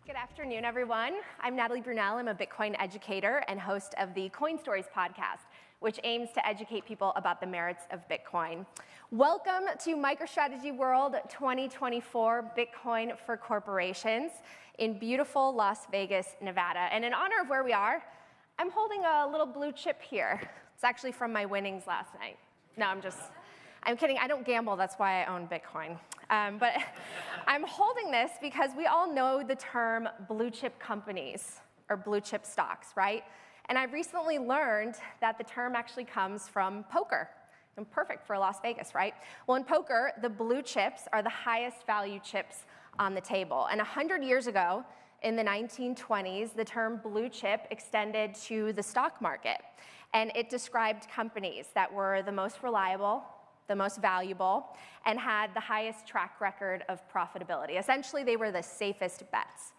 Good afternoon, everyone. I'm Natalie Brunel. I'm a Bitcoin educator and host of the Coin Stories podcast, which aims to educate people about the merits of Bitcoin. Welcome to MicroStrategy World 2024 Bitcoin for Corporations in beautiful Las Vegas, Nevada. And in honor of where we are, I'm holding a little blue chip here. It's actually from my winnings last night. No, I'm kidding. I don't gamble. That's why I own Bitcoin. But I'm holding this because we all know the term blue chip companies or blue chip stocks, right? And I've recently learned that the term actually comes from poker. And perfect for Las Vegas, right? Well, in poker, the blue chips are the highest value chips on the table. And 100 years ago, in the 1920s, the term blue chip extended to the stock market. And it described companies that were the most reliable, the most valuable, and had the highest track record of profitability. Essentially, they were the safest bets.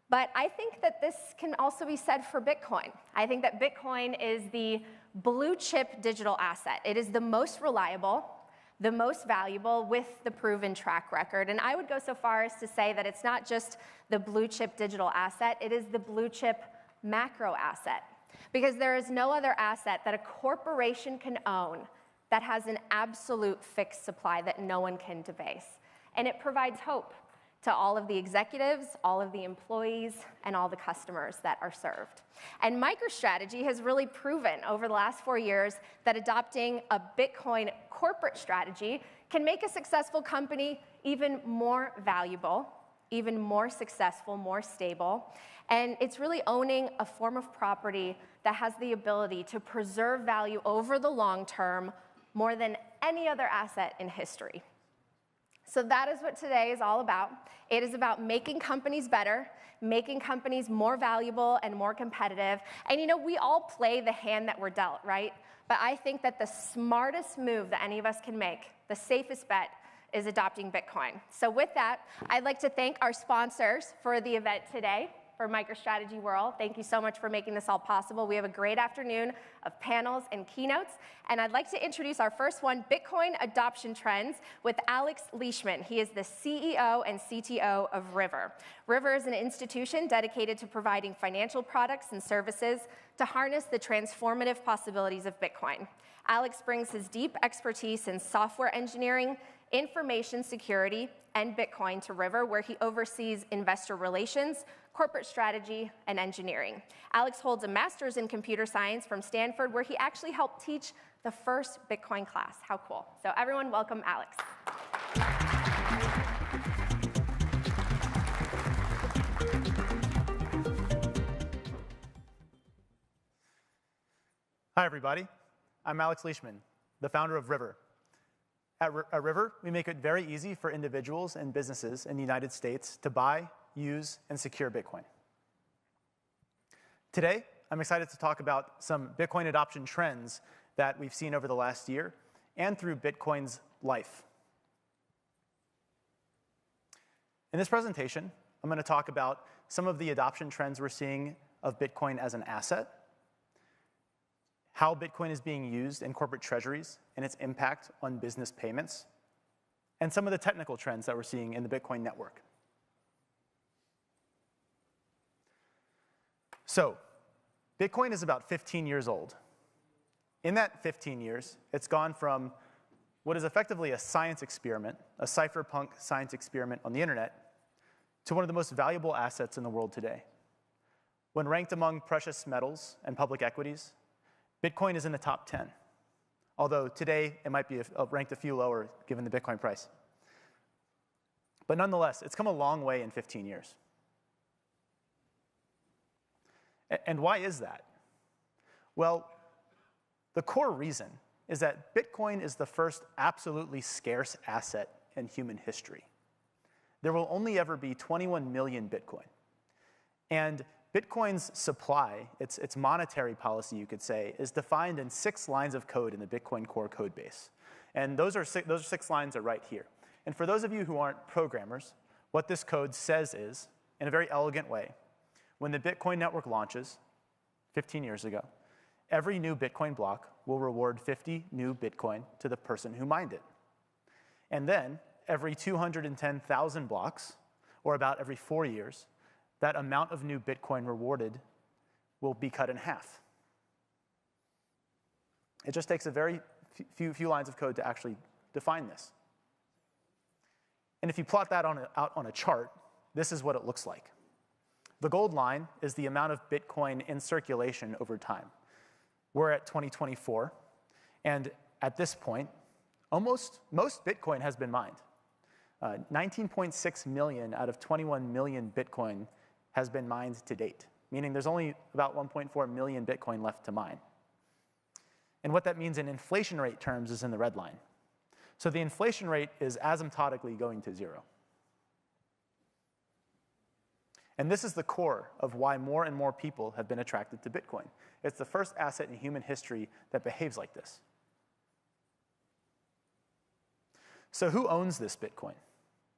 But I think that this can also be said for Bitcoin. I think that Bitcoin is the blue chip digital asset. It is the most reliable, the most valuable, with the proven track record. And I would go so far as to say that it's not just the blue chip digital asset, it is the blue chip macro asset. Because there is no other asset that a corporation can own that has an absolute fixed supply that no one can debase. And it provides hope to all of the executives, all of the employees, and all the customers that are served. And MicroStrategy has really proven over the last 4 years that adopting a Bitcoin corporate strategy can make a successful company even more valuable, even more successful, more stable. And it's really owning a form of property that has the ability to preserve value over the long term more than any other asset in history. So that is what today is all about. It is about making companies better, making companies more valuable and more competitive. And you know, we all play the hand that we're dealt, right? But I think that the smartest move that any of us can make, the safest bet, is adopting Bitcoin. So with that, I'd like to thank our sponsors for the event today, for MicroStrategy World. Thank you so much for making this all possible. We have a great afternoon of panels and keynotes. And I'd like to introduce our first one, Bitcoin Adoption Trends, with Alex Leishman. He is the CEO and CTO of River. River is an institution dedicated to providing financial products and services to harness the transformative possibilities of Bitcoin. Alex brings his deep expertise in software engineering, information security, and Bitcoin to River, where he oversees investor relations, corporate strategy, and engineering. Alex holds a master's in computer science from Stanford, where he actually helped teach the first Bitcoin class. How cool. So everyone, welcome Alex. Hi, everybody. I'm Alex Leishman, the founder of River. At River, we make it very easy for individuals and businesses in the United States to buy, use, and secure Bitcoin. Today, I'm excited to talk about some Bitcoin adoption trends that we've seen over the last year and through Bitcoin's life. In this presentation, I'm going to talk about some of the adoption trends we're seeing of Bitcoin as an asset, how Bitcoin is being used in corporate treasuries and its impact on business payments, and some of the technical trends that we're seeing in the Bitcoin network. So, Bitcoin is about 15 years old. In that 15 years, it's gone from what is effectively a science experiment, a cypherpunk science experiment on the internet, to one of the most valuable assets in the world today. When ranked among precious metals and public equities, Bitcoin is in the top 10, although today it might be ranked a few lower given the Bitcoin price. But nonetheless, it's come a long way in 15 years. And why is that? Well, the core reason is that Bitcoin is the first absolutely scarce asset in human history. There will only ever be 21 million Bitcoin. And Bitcoin's supply, its monetary policy, you could say, is defined in 6 lines of code in the Bitcoin core code base. And those 6 lines are right here. And for those of you who aren't programmers, what this code says is, in a very elegant way, when the Bitcoin network launches 15 years ago, every new Bitcoin block will reward 50 new Bitcoin to the person who mined it. And then, every 210,000 blocks, or about every 4 years, that amount of new Bitcoin rewarded will be cut in half. It just takes a very few lines of code to actually define this. And if you plot that out on a chart, this is what it looks like. The gold line is the amount of Bitcoin in circulation over time. We're at 2024, and at this point, most Bitcoin has been mined. 19.6 million out of 21 million Bitcoin has been mined to date, meaning there's only about 1.4 million Bitcoin left to mine. And what that means in inflation rate terms is in the red line. So the inflation rate is asymptotically going to 0. And this is the core of why more and more people have been attracted to Bitcoin. It's the first asset in human history that behaves like this. So who owns this Bitcoin?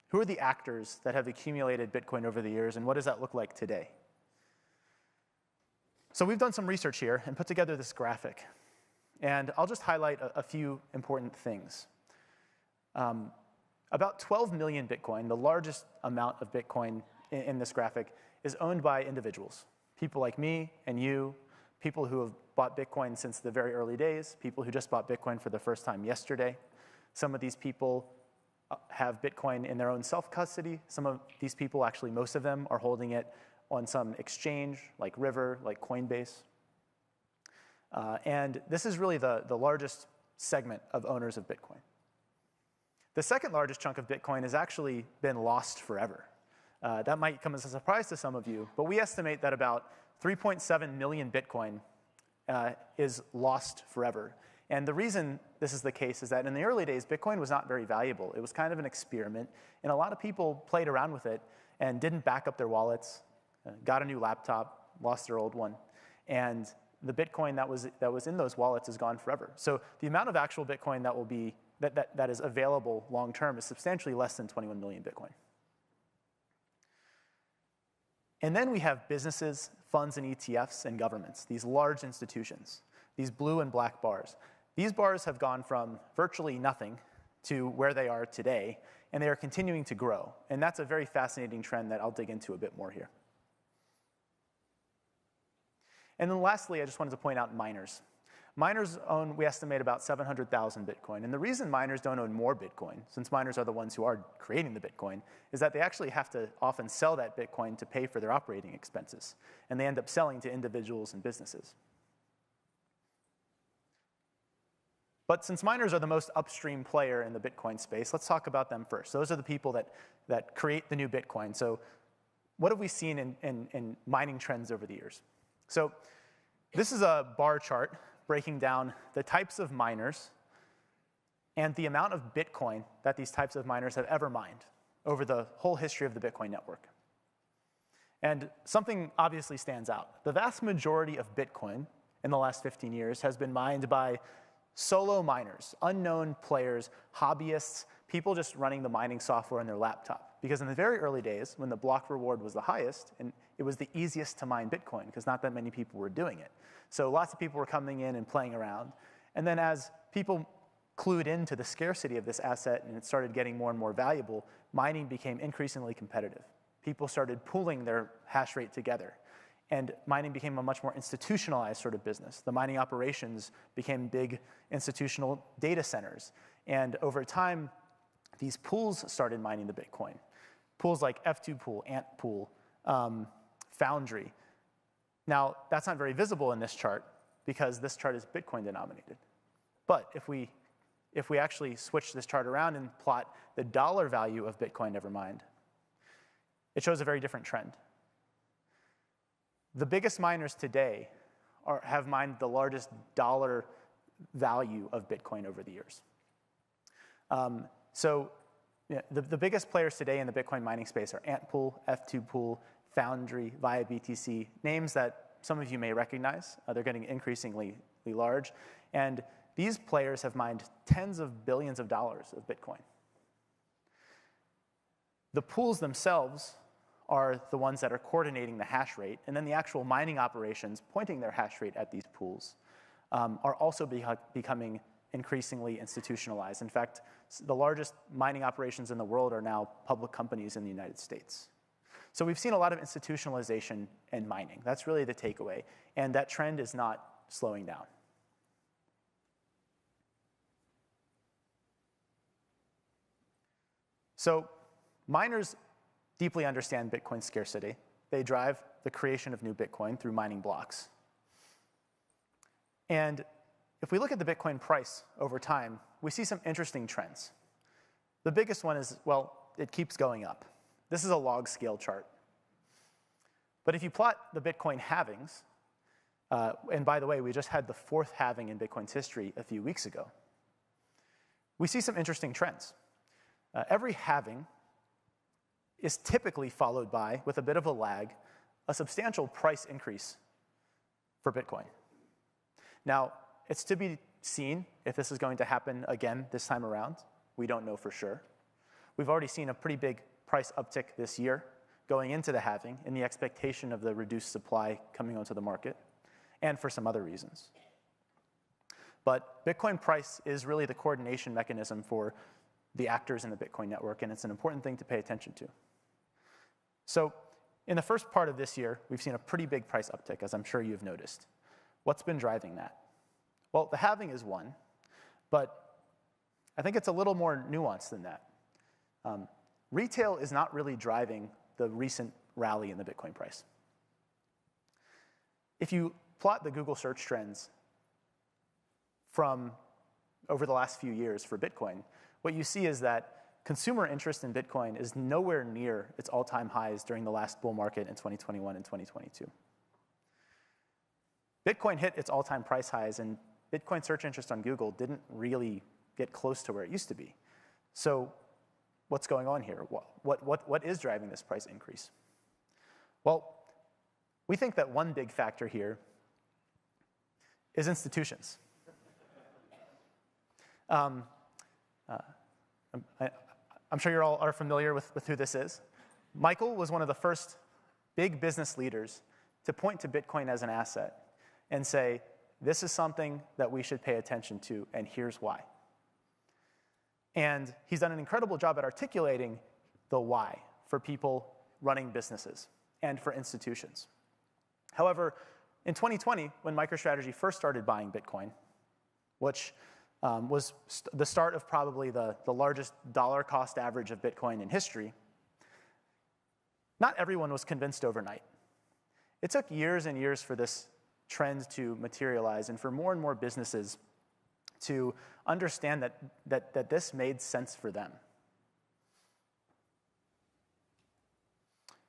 Who are the actors that have accumulated Bitcoin over the years, and what does that look like today? So we've done some research here and put together this graphic. And I'll just highlight a few important things. About 12 million Bitcoin, the largest amount of Bitcoin in this graphic, is owned by individuals. People like me and you, people who have bought Bitcoin since the very early days, people who just bought Bitcoin for the first time yesterday. Some of these people have Bitcoin in their own self-custody. Some of these people, actually most of them, are holding it on some exchange like River, like Coinbase. And this is really the largest segment of owners of Bitcoin. The second largest chunk of Bitcoin has actually been lost forever. That might come as a surprise to some of you, but we estimate that about 3.7 million Bitcoin is lost forever. And the reason this is the case is that in the early days, Bitcoin was not very valuable. It was kind of an experiment, and a lot of people played around with it and didn't back up their wallets, got a new laptop, lost their old one, and the Bitcoin that was in those wallets is gone forever. So the amount of actual Bitcoin that is available long term is substantially less than 21 million Bitcoin. And then we have businesses, funds, and ETFs, and governments, these large institutions, these blue and black bars. These bars have gone from virtually nothing to where they are today, and they are continuing to grow. And that's a very fascinating trend that I'll dig into a bit more here. And then lastly, I just wanted to point out miners. Miners own, we estimate, about 700,000 Bitcoin. And the reason miners don't own more Bitcoin, since miners are the ones who are creating the Bitcoin, is that they actually have to often sell that Bitcoin to pay for their operating expenses. And they end up selling to individuals and businesses. But since miners are the most upstream player in the Bitcoin space, let's talk about them first. Those are the people that create the new Bitcoin. So what have we seen in mining trends over the years? So this is a bar chart breaking down the types of miners and the amount of Bitcoin that these types of miners have ever mined over the whole history of the Bitcoin network. And something obviously stands out. The vast majority of Bitcoin in the last 15 years has been mined by solo miners, unknown players, hobbyists, people just running the mining software on their laptop. Because in the very early days, when the block reward was the highest, and it was the easiest to mine Bitcoin because not that many people were doing it. So lots of people were coming in and playing around. And then as people clued into the scarcity of this asset and it started getting more and more valuable, mining became increasingly competitive. People started pooling their hash rate together. And mining became a much more institutionalized sort of business. The mining operations became big institutional data centers. And over time, these pools started mining the Bitcoin. Pools like F2 Pool, Ant Pool, Foundry. Now, that's not very visible in this chart because this chart is Bitcoin denominated. But if we actually switch this chart around and plot the dollar value of Bitcoin ever mined, it shows a very different trend. The biggest miners today have mined the largest dollar value of Bitcoin over the years. The biggest players today in the Bitcoin mining space are Ant Pool, F2 Pool, Foundry, via BTC, names that some of you may recognize. They're getting increasingly large. And these players have mined tens of billions of dollars of Bitcoin. The pools themselves are the ones that are coordinating the hash rate, and then the actual mining operations pointing their hash rate at these pools are also becoming increasingly institutionalized. In fact, the largest mining operations in the world are now public companies in the United States. So we've seen a lot of institutionalization in mining. That's really the takeaway. And that trend is not slowing down. So miners deeply understand Bitcoin's scarcity. They drive the creation of new Bitcoin through mining blocks. And if we look at the Bitcoin price over time, we see some interesting trends. The biggest one is, well, it keeps going up. This is a log scale chart. But if you plot the Bitcoin halvings, and by the way, we just had the 4th halving in Bitcoin's history a few weeks ago, we see some interesting trends. Every halving is typically followed by, with a bit of a lag, a substantial price increase for Bitcoin. Now, it's to be seen if this is going to happen again this time around. We don't know for sure. We've already seen a pretty big price uptick this year going into the halving in the expectation of the reduced supply coming onto the market, and for some other reasons. But Bitcoin price is really the coordination mechanism for the actors in the Bitcoin network, and it's an important thing to pay attention to. So in the first part of this year, we've seen a pretty big price uptick, as I'm sure you've noticed. What's been driving that? Well, the halving is one, but I think it's a little more nuanced than that. Retail is not really driving the recent rally in the Bitcoin price. If you plot the Google search trends from over the last few years for Bitcoin, what you see is that consumer interest in Bitcoin is nowhere near its all-time highs during the last bull market in 2021 and 2022. Bitcoin hit its all-time price highs, and Bitcoin search interest on Google didn't really get close to where it used to be. So what's going on here? What is driving this price increase? Well, we think that one big factor here is institutions. I'm sure you all are familiar with who this is. Michael was one of the first big business leaders to point to Bitcoin as an asset and say, this is something that we should pay attention to, and here's why. And he's done an incredible job at articulating the why for people running businesses and for institutions. However, in 2020, when MicroStrategy first started buying Bitcoin, which was the start of probably the largest dollar cost average of Bitcoin in history, not everyone was convinced overnight. It took years and years for this trend to materialize and for more and more businesses to understand that this made sense for them.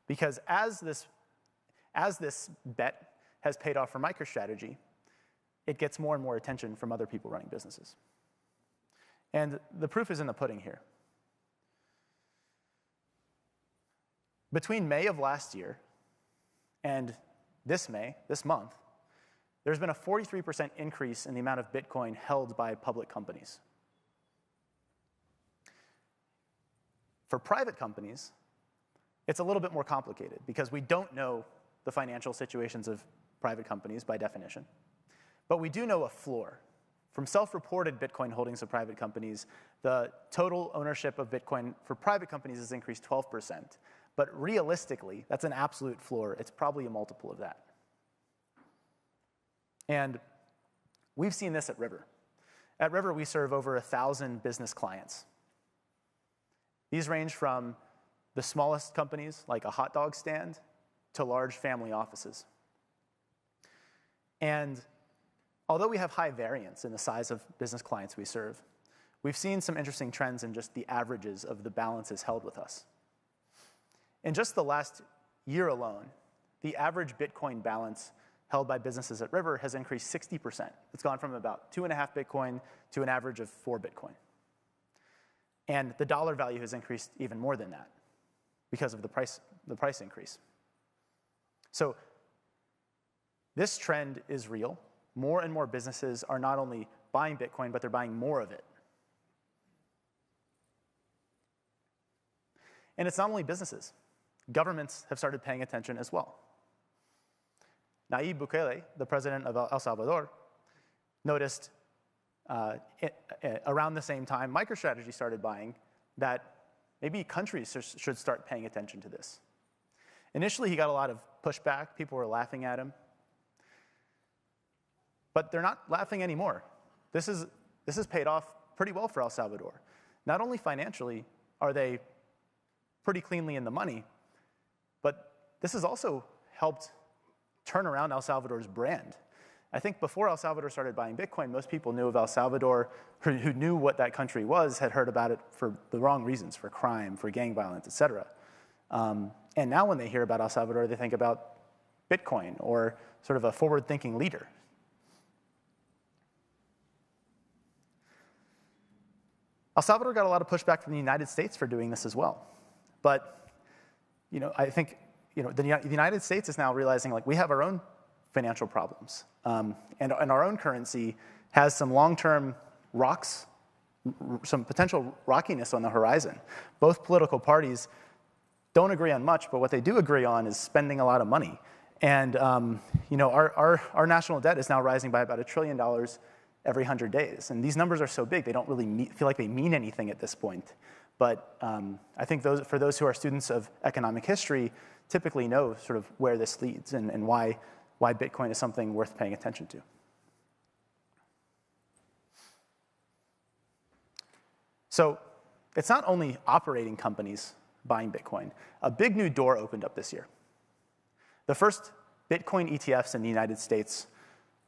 Because as this bet has paid off for MicroStrategy, it gets more and more attention from other people running businesses. And the proof is in the pudding here. Between May of last year and this month, there's been a 43% increase in the amount of Bitcoin held by public companies. For private companies, it's a little bit more complicated because we don't know the financial situations of private companies by definition. But we do know a floor. From self-reported Bitcoin holdings of private companies, the total ownership of Bitcoin for private companies has increased 12%. But realistically, that's an absolute floor. It's probably a multiple of that. And we've seen this at River. At River, we serve over 1,000 business clients. These range from the smallest companies, like a hot dog stand, to large family offices. And although we have high variance in the size of business clients we serve, we've seen some interesting trends in just the averages of the balances held with us. In just the last year alone, the average Bitcoin balance held by businesses at River has increased 60%. It's gone from about 2.5 Bitcoin to an average of 4 Bitcoin. And the dollar value has increased even more than that because of the price increase. So this trend is real. More and more businesses are not only buying Bitcoin, but they're buying more of it. And it's not only businesses. Governments have started paying attention as well. Nayib Bukele, the president of El Salvador, noticed around the same time MicroStrategy started buying that maybe countries should start paying attention to this. Initially, he got a lot of pushback. People were laughing at him. But they're not laughing anymore. This has paid off pretty well for El Salvador. Not only financially are they pretty cleanly in the money, but this has also helped turn around El Salvador's brand. I think before El Salvador started buying Bitcoin, most people knew of El Salvador, who knew what that country was, had heard about it for the wrong reasons, for crime, for gang violence, et cetera. And now when they hear about El Salvador, they think about Bitcoin or sort of a forward-thinking leader. El Salvador got a lot of pushback from the United States for doing this as well. But I think the United States is now realizing, like, we have our own financial problems. And our own currency has some long-term rocks, some potential rockiness on the horizon. Both political parties don't agree on much, but what they do agree on is spending a lot of money. And our national debt is now rising by about $1 trillion every 100 days. And these numbers are so big, they don't really feel like they mean anything at this point. But I think for those who are students of economic history typically know sort of where this leads and why Bitcoin is something worth paying attention to. So it's not only operating companies buying Bitcoin. A big new door opened up this year. The first Bitcoin ETFs in the United States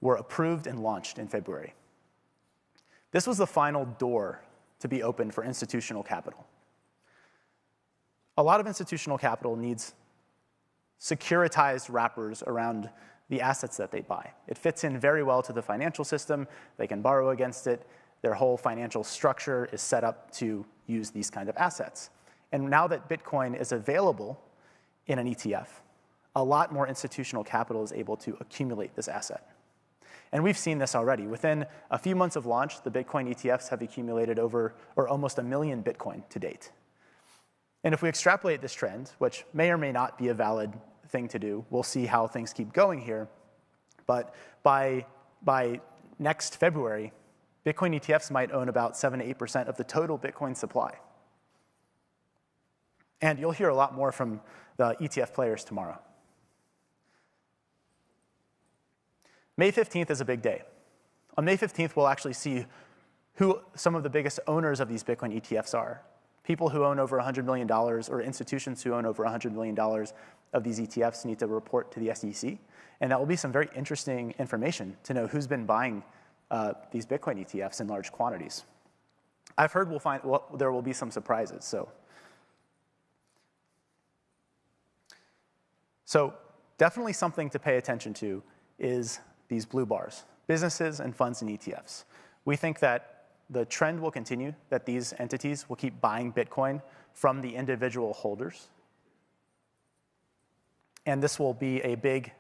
were approved and launched in February. This was the final door to be opened for institutional capital. A lot of institutional capital needs securitized wrappers around the assets that they buy. It fits in very well to the financial system. They can borrow against it. Their whole financial structure is set up to use these kind of assets. And now that Bitcoin is available in an ETF, a lot more institutional capital is able to accumulate this asset. And we've seen this already. Within a few months of launch, the Bitcoin ETFs have accumulated almost 1 million Bitcoin to date. And if we extrapolate this trend, which may or may not be a valid thing to do, we'll see how things keep going here. But by next February, Bitcoin ETFs might own about 7 to 8% of the total Bitcoin supply. And you'll hear a lot more from the ETF players tomorrow. May 15th is a big day. On May 15th, we'll actually see who some of the biggest owners of these Bitcoin ETFs are. People who own over $100 million or institutions who own over $100 million of these ETFs need to report to the SEC. And that will be some very interesting information to know who's been buying these Bitcoin ETFs in large quantities. I've heard there will be some surprises. So definitely something to pay attention to is these blue bars, businesses and funds and ETFs. We think that the trend will continue, that these entities will keep buying Bitcoin from the individual holders. And this will be a big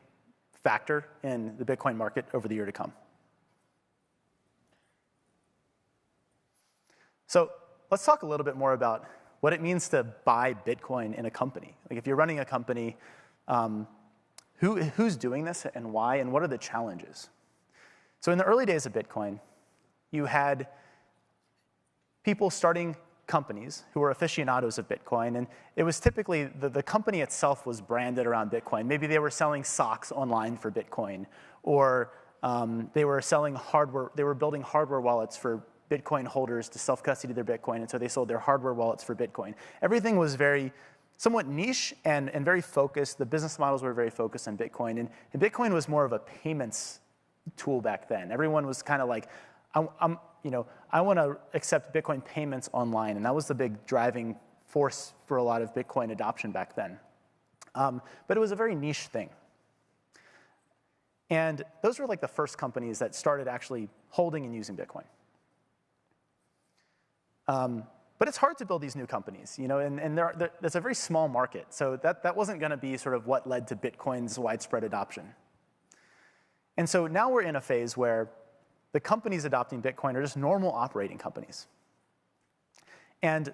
factor in the Bitcoin market over the year to come. So let's talk a little bit more about what it means to buy Bitcoin in a company. Like, if you're running a company, who's doing this and why, and what are the challenges? So in the early days of Bitcoin, you had people starting companies who were aficionados of Bitcoin, and it was typically the company itself was branded around Bitcoin. Maybe they were selling socks online for Bitcoin, or they were selling hardware. They were building hardware wallets for Bitcoin holders to self-custody their Bitcoin, and so they sold their hardware wallets for Bitcoin. Everything was somewhat niche and very focused. The business models were very focused on Bitcoin, and Bitcoin was more of a payments tool back then. Everyone was kind of like, I want to accept Bitcoin payments online, and that was the big driving force for a lot of Bitcoin adoption back then. But it was a very niche thing. And those were like the first companies that started actually holding and using Bitcoin. But it's hard to build these new companies, and there's a very small market. So that wasn't going to be sort of what led to Bitcoin's widespread adoption. And so now we're in a phase where the companies adopting Bitcoin are just normal operating companies. And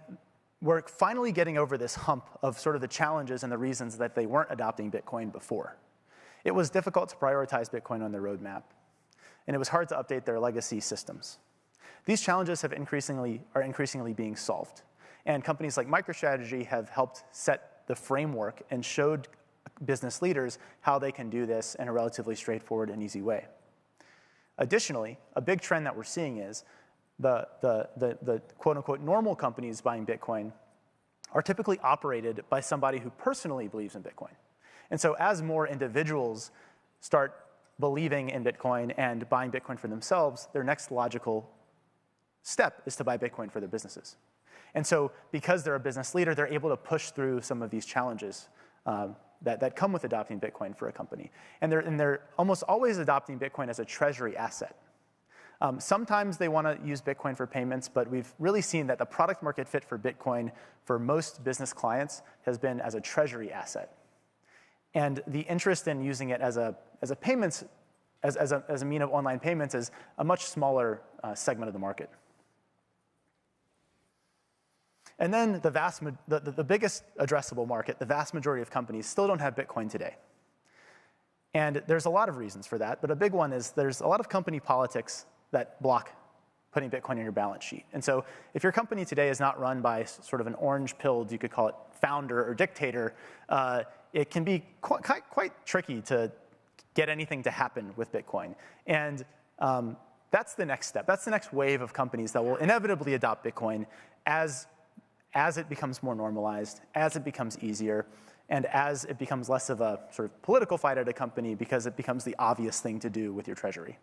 we're finally getting over this hump of sort of the challenges and the reasons that they weren't adopting Bitcoin before. It was difficult to prioritize Bitcoin on their roadmap, and it was hard to update their legacy systems. These challenges are increasingly being solved. And companies like MicroStrategy have helped set the framework and showed business leaders how they can do this in a relatively straightforward and easy way. Additionally, a big trend that we're seeing is the quote-unquote normal companies buying Bitcoin are typically operated by somebody who personally believes in Bitcoin. And so as more individuals start believing in Bitcoin and buying Bitcoin for themselves, their next logical step is to buy Bitcoin for their businesses. And so because they're a business leader, they're able to push through some of these challenges that come with adopting Bitcoin for a company. And they're almost always adopting Bitcoin as a treasury asset. Sometimes they want to use Bitcoin for payments, but we've really seen that the product market fit for Bitcoin for most business clients has been as a treasury asset. And the interest in using it as a payments, as a mean of online payments is a much smaller segment of the market. And then the biggest addressable market, the vast majority of companies still don't have Bitcoin today. And there's a lot of reasons for that, but a big one is there's a lot of company politics that block putting Bitcoin in your balance sheet. And so if your company today is not run by sort of an orange-pilled, you could call it founder or dictator, it can be quite tricky to get anything to happen with Bitcoin. And that's the next step. That's the next wave of companies that will inevitably adopt Bitcoin as it becomes more normalized, as it becomes easier, and as it becomes less of a sort of political fight at a company because it becomes the obvious thing to do with your treasury.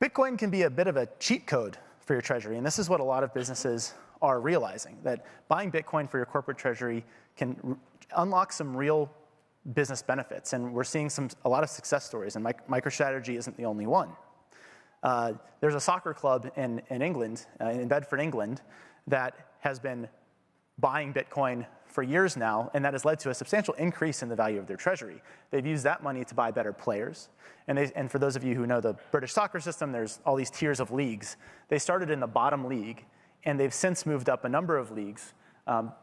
Bitcoin can be a bit of a cheat code for your treasury, and this is what a lot of businesses are realizing, that buying Bitcoin for your corporate treasury can unlock some real business benefits, and we're seeing a lot of success stories, and MicroStrategy isn't the only one. There's a soccer club in England, in Bedford, England, that has been buying Bitcoin for years now, and that has led to a substantial increase in the value of their treasury. They've used that money to buy better players. And for those of you who know the British soccer system, there's all these tiers of leagues. They started in the bottom league, and they've since moved up a number of leagues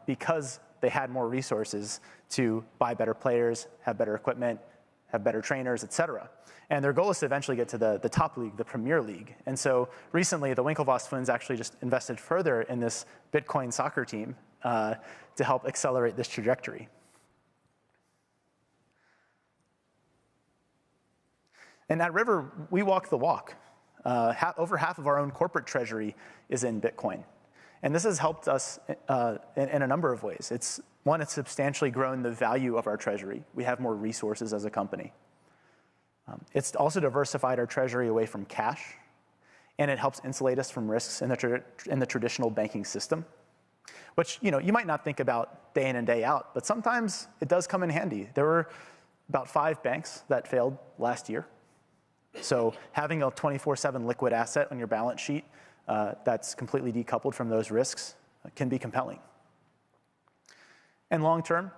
because they had more resources to buy better players, have better equipment, have better trainers, et cetera. And their goal is to eventually get to the top league, the Premier League. And so recently, the Winklevoss twins actually just invested further in this Bitcoin soccer team to help accelerate this trajectory. And at River, we walk the walk. Over half of our own corporate treasury is in Bitcoin. And this has helped us in a number of ways. It's substantially grown the value of our treasury. We have more resources as a company. It's also diversified our treasury away from cash, and it helps insulate us from risks in the traditional banking system, which you might not think about day in and day out, but sometimes it does come in handy. There were about 5 banks that failed last year. So having a 24/7 liquid asset on your balance sheet that's completely decoupled from those risks can be compelling. And long term,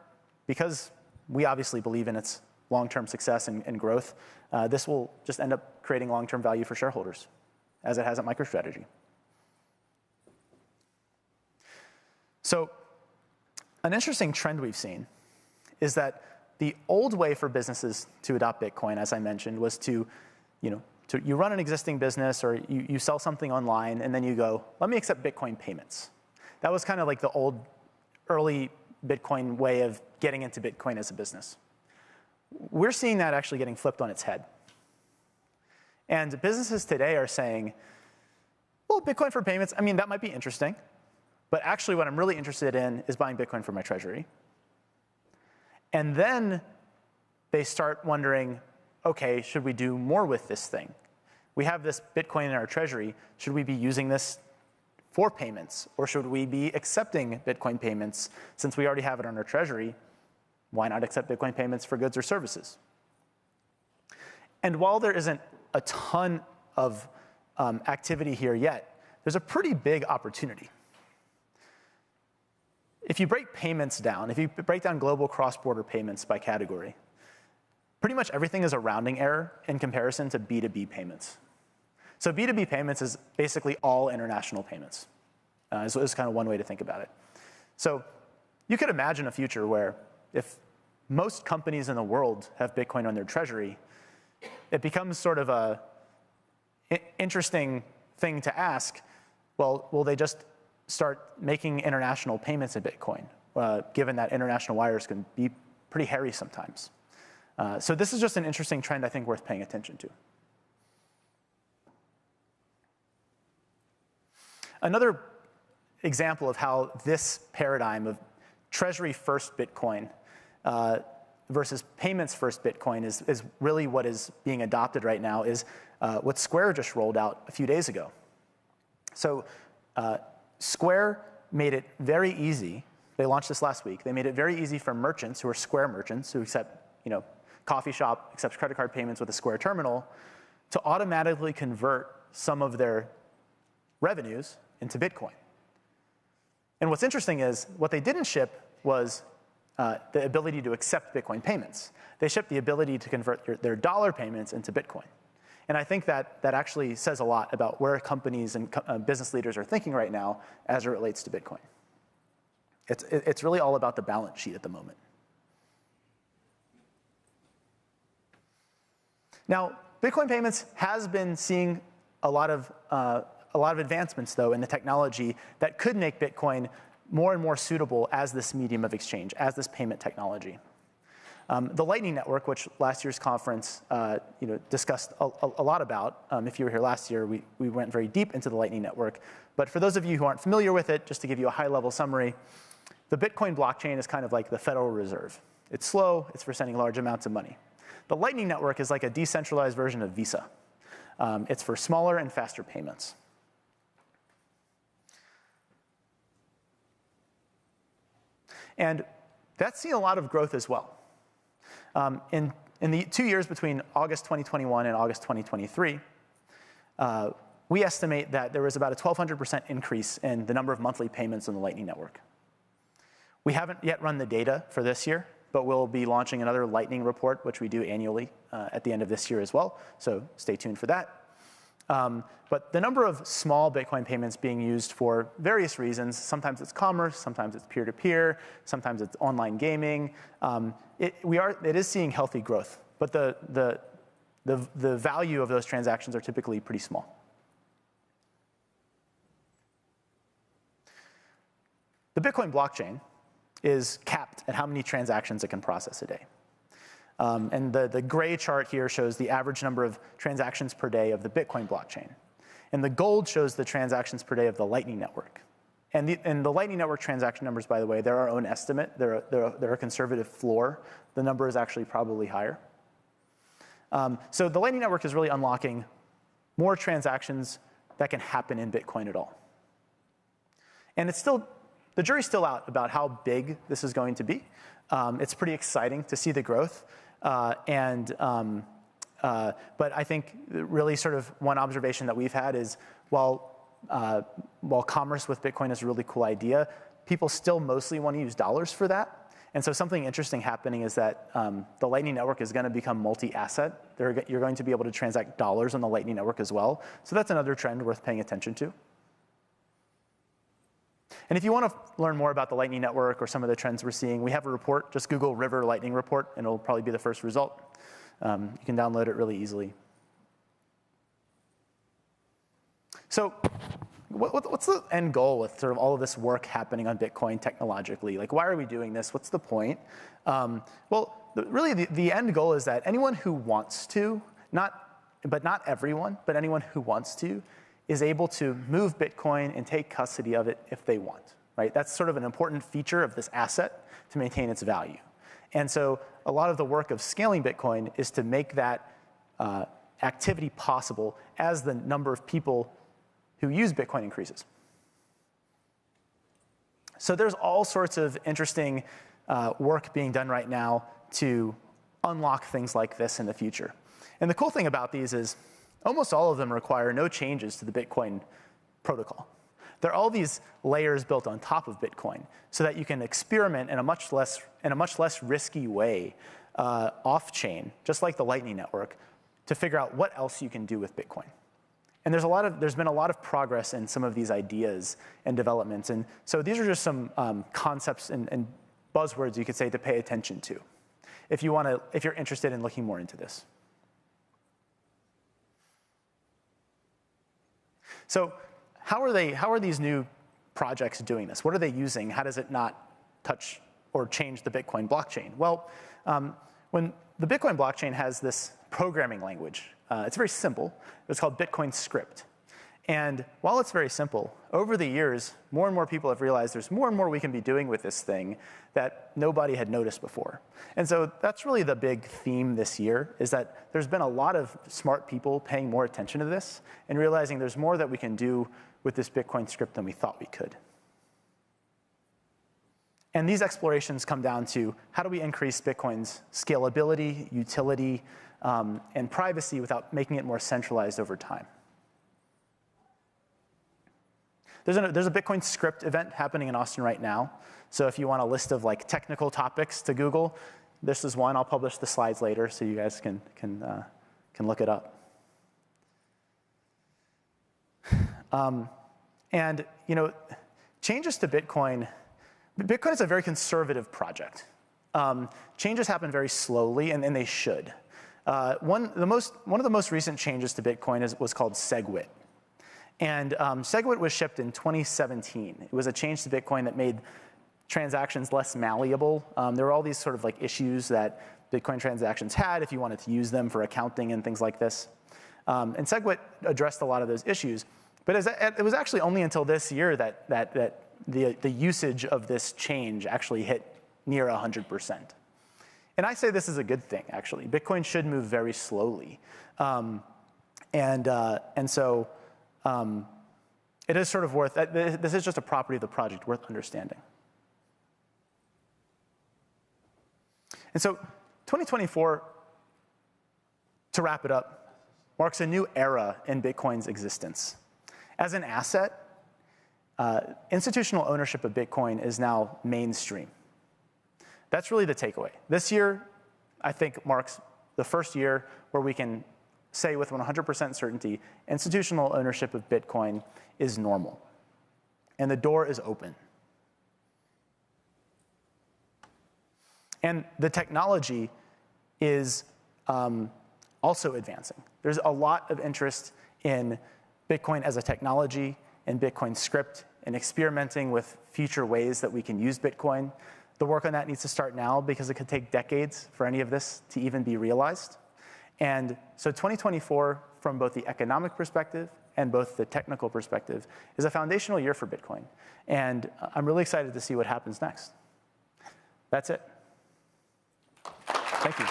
because we obviously believe in its long-term success and growth, this will just end up creating long-term value for shareholders, as it has at MicroStrategy. So an interesting trend we've seen is that the old way for businesses to adopt Bitcoin, as I mentioned, was you run an existing business or you sell something online, and then you go, let me accept Bitcoin payments. That was kind of like the old, early Bitcoin way of getting into Bitcoin as a business. We're seeing that actually getting flipped on its head. And businesses today are saying, well, Bitcoin for payments, that might be interesting, but actually what I'm really interested in is buying Bitcoin for my treasury. And then they start wondering, okay, should we do more with this thing? We have this Bitcoin in our treasury. Should we be using this for payments? Or should we be accepting Bitcoin payments since we already have it on our treasury? Why not accept Bitcoin payments for goods or services? And while there isn't a ton of activity here yet, there's a pretty big opportunity. If you break payments down, if you break down global cross-border payments by category, pretty much everything is a rounding error in comparison to B2B payments. So B2B payments is basically all international payments. Is kind of one way to think about it. So you could imagine a future where if most companies in the world have Bitcoin on their treasury, it becomes sort of an interesting thing to ask, well, will they just start making international payments in Bitcoin, given that international wires can be pretty hairy sometimes. So this is just an interesting trend I think worth paying attention to. Another example of how this paradigm of treasury-first Bitcoin versus payments-first Bitcoin is really what is being adopted right now is what Square just rolled out a few days ago. So Square made it very easy. They launched this last week. They made it very easy for merchants who are Square merchants who accept, coffee shop accepts credit card payments with a Square terminal to automatically convert some of their revenues into Bitcoin. And what's interesting is what they didn't ship was the ability to accept Bitcoin payments. They shipped the ability to convert their dollar payments into Bitcoin. And I think that actually says a lot about where companies and business leaders are thinking right now as it relates to Bitcoin. It's really all about the balance sheet at the moment. Now, Bitcoin payments has been seeing a lot of advancements, though, in the technology that could make Bitcoin more and more suitable as this medium of exchange, as this payment technology. The Lightning Network, which last year's conference discussed a lot about, if you were here last year, we went very deep into the Lightning Network. But for those of you who aren't familiar with it, just to give you a high-level summary, the Bitcoin blockchain is kind of like the Federal Reserve. It's slow. It's for sending large amounts of money. The Lightning Network is like a decentralized version of Visa. It's for smaller and faster payments. And that's seen a lot of growth as well. In the 2 years between August 2021 and August 2023, we estimate that there was about a 1,200% increase in the number of monthly payments on the Lightning Network. We haven't yet run the data for this year, but we'll be launching another Lightning report, which we do annually at the end of this year as well, so stay tuned for that. But the number of small Bitcoin payments being used for various reasons, sometimes it's commerce, sometimes it's peer-to-peer, sometimes it's online gaming, it is seeing healthy growth, but the value of those transactions are typically pretty small. The Bitcoin blockchain is capped at how many transactions it can process a day. And the gray chart here shows the average number of transactions per day of the Bitcoin blockchain. And the gold shows the transactions per day of the Lightning Network. And the Lightning Network transaction numbers, by the way, they're our own estimate. They're a conservative floor. The number is actually probably higher. So the Lightning Network is really unlocking more transactions that can happen in Bitcoin at all. And the jury's still out about how big this is going to be. It's pretty exciting to see the growth. But I think really sort of one observation that we've had is while commerce with Bitcoin is a really cool idea, people still mostly want to use dollars for that. And so something interesting happening is that the Lightning Network is going to become multi-asset. You're going to be able to transact dollars on the Lightning Network as well. So that's another trend worth paying attention to. And if you want to learn more about the Lightning Network or some of the trends we're seeing, we have a report. Just Google River Lightning Report, and it'll probably be the first result. You can download it really easily. So what's the end goal with sort of all of this work happening on Bitcoin technologically? Like, why are we doing this? What's the point? Really, the end goal is that anyone who wants to, not everyone, but anyone who wants to, is able to move Bitcoin and take custody of it if they want, right? That's sort of an important feature of this asset to maintain its value. And so a lot of the work of scaling Bitcoin is to make that activity possible as the number of people who use Bitcoin increases. So there's all sorts of interesting work being done right now to unlock things like this in the future. And the cool thing about these is almost all of them require no changes to the Bitcoin protocol. There are all these layers built on top of Bitcoin so that you can experiment in a much less risky way off-chain, just like the Lightning Network, to figure out what else you can do with Bitcoin. And there's been a lot of progress in some of these ideas and developments. And so these are just some concepts and buzzwords you could say to pay attention to if you're interested in looking more into this. So how are these new projects doing this? What are they using? How does it not touch or change the Bitcoin blockchain? Well, when the Bitcoin blockchain has this programming language, it's very simple. It's called Bitcoin script. And while it's very simple, over the years, more and more people have realized there's more and more we can be doing with this thing that nobody had noticed before. And so that's really the big theme this year, is that there's been a lot of smart people paying more attention to this and realizing there's more that we can do with this Bitcoin script than we thought we could. And these explorations come down to how do we increase Bitcoin's scalability, utility, and privacy without making it more centralized over time. There's a Bitcoin script event happening in Austin right now. So if you want a list of like technical topics to Google, this is one. I'll publish the slides later so you guys can look it up. And changes to Bitcoin. Bitcoin is a very conservative project. Changes happen very slowly, and they should. One of the most recent changes to Bitcoin was called SegWit. And SegWit was shipped in 2017. It was a change to Bitcoin that made transactions less malleable. There were all these sort of like issues that Bitcoin transactions had if you wanted to use them for accounting and things like this. And SegWit addressed a lot of those issues. But it was actually only until this year that the usage of this change actually hit near 100%. And I say this is a good thing, actually. Bitcoin should move very slowly. And so it is sort of worth, this is just a property of the project worth understanding. And so 2024, to wrap it up, marks a new era in Bitcoin's existence. As an asset, institutional ownership of Bitcoin is now mainstream. That's really the takeaway. This year, I think, marks the first year where we can say with 100% certainty, institutional ownership of Bitcoin is normal. And the door is open. And the technology is also advancing. There's a lot of interest in Bitcoin as a technology, and Bitcoin script, and experimenting with future ways that we can use Bitcoin. The work on that needs to start now because it could take decades for any of this to even be realized. And so 2024, from both the economic perspective and both the technical perspective, is a foundational year for Bitcoin. And I'm really excited to see what happens next. That's it. Thank you.